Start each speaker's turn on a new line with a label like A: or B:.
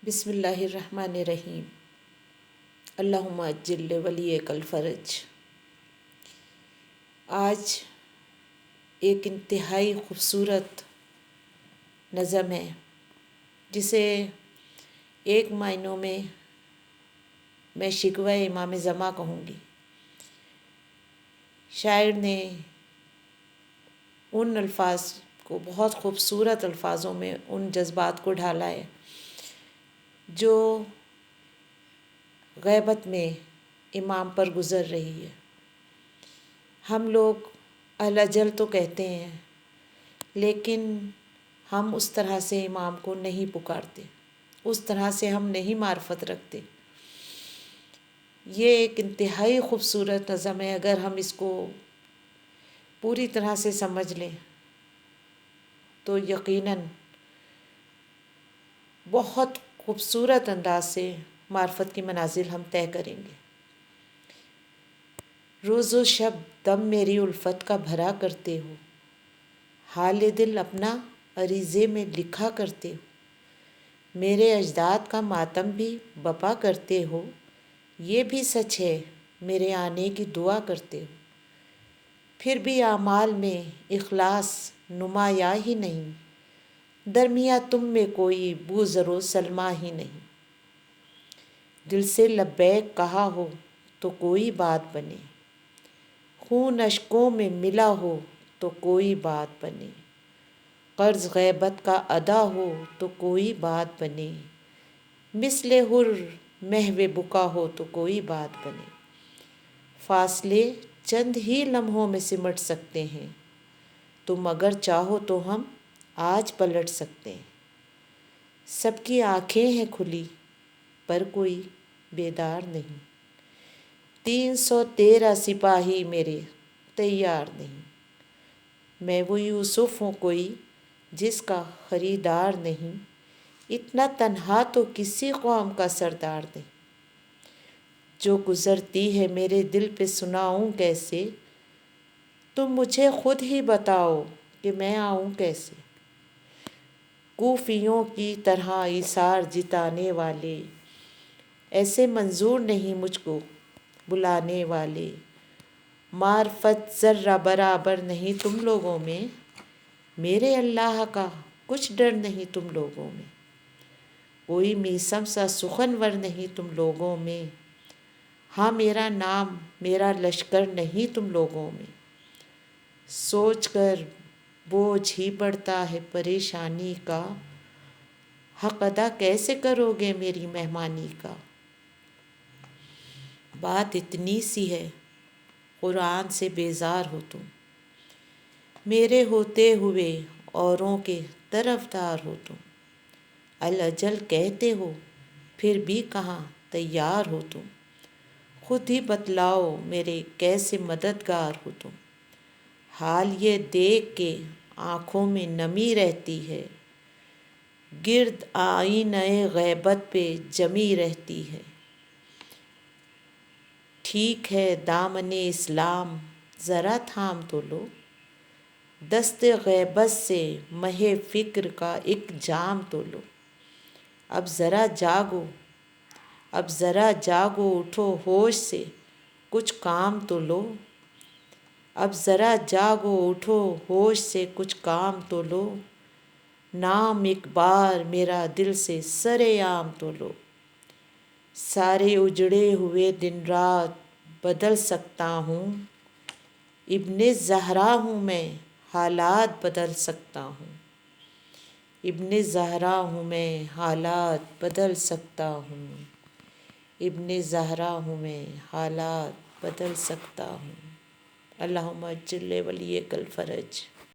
A: بسم اللہ الرحمن الرحیم۔ اللہم عجل ولیک الفرج۔ آج ایک انتہائی خوبصورت نظم ہے جسے ایک معنوں میں شکوہ امام زمان کہوں گی۔ شاعر نے ان الفاظ کو بہت خوبصورت الفاظوں میں ان جذبات کو ڈھالا ہے جو غیبت میں امام پر گزر رہی ہے۔ ہم لوگ اہل اجل تو کہتے ہیں لیکن ہم اس طرح سے امام کو نہیں پکارتے، اس طرح سے ہم نہیں معرفت رکھتے۔ یہ ایک انتہائی خوبصورت نظم ہے، اگر ہم اس کو پوری طرح سے سمجھ لیں تو یقیناً بہت خوبصورت انداز سے معرفت کی منازل ہم طے کریں گے۔ روز و شب دم میری الفت کا بھرا کرتے ہو، حال دل اپنا عریضے میں لکھا کرتے ہو، میرے اجداد کا ماتم بھی بپا کرتے ہو، یہ بھی سچ ہے میرے آنے کی دعا کرتے ہو، پھر بھی اعمال میں اخلاص نمایاں ہی نہیں، درمیاں تم میں کوئی بوذر و سلمیٰ ہی نہیں، دل سے لبیک کہا ہو تو کوئی بات بنے، خون اشکوں میں ملا ہو تو کوئی بات بنے، قرض غیبت کا ادا ہو تو کوئی بات بنے، مثل حر محو بکا ہو تو کوئی بات بنے، فاصلے چند ہی لمحوں میں سمٹ سکتے ہیں، تم اگر چاہو تو ہم آج پلٹ سکتے ہیں، سب کی آنکھیں ہیں کھلی پر کوئی بیدار نہیں، 313 سپاہی میرے تیار نہیں، میں وہ یوسف ہوں کوئی جس کا خریدار نہیں، اتنا تنہا تو کسی قوم کا سردار نہیں، جو گزرتی ہے میرے دل پہ سناؤں کیسے، تم مجھے خود ہی بتاؤ کہ میں آؤں کیسے، کوفیوں کی طرح ایثار جتانے والے، ایسے منظور نہیں مجھ کو بلانے والے، معرفت ذرہ برابر نہیں تم لوگوں میں، میرے اللہ کا کچھ ڈر نہیں تم لوگوں میں، کوئی میثم سا سخنور نہیں تم لوگوں میں، ہاں میرا نام میرا لشکر نہیں تم لوگوں میں، سوچ کر بوجھ ہی بڑھتا ہے پریشانی کا، حق ادا کیسے کرو گے میری مہمانی کا، بات اتنی سی ہے قرآن سے بیزار ہو تم، میرے ہوتے ہوئے اوروں کے طرفدار ہو تم، الاجل کہتے ہو پھر بھی کہاں تیار ہو تم، خود ہی بتلاؤ میرے کیسے مددگار ہو تم، حال یہ دیکھ کے آنکھوں میں نمی رہتی ہے، گرد آئینہ غیبت پہ جمی رہتی ہے، ٹھیک ہے دامن اسلام ذرا تھام تو لو، دست غیبت سے مہ فکر کا ایک جام تو لو، اب ذرا جاگو اب ذرا جاگو اٹھو ہوش سے کچھ کام تو لو، اب ذرا جاگو اٹھو ہوش سے کچھ کام تو لو، نام ایک بار میرا دل سے سر عام تو لو، سارے اجڑے ہوئے دن رات بدل سکتا ہوں، ابن زہرا ہوں میں حالات بدل سکتا ہوں، ابن زہرا ہوں میں حالات بدل سکتا ہوں، ابن زہرا ہوں میں حالات بدل سکتا ہوں۔ اللہم عجل ولیک الفرج۔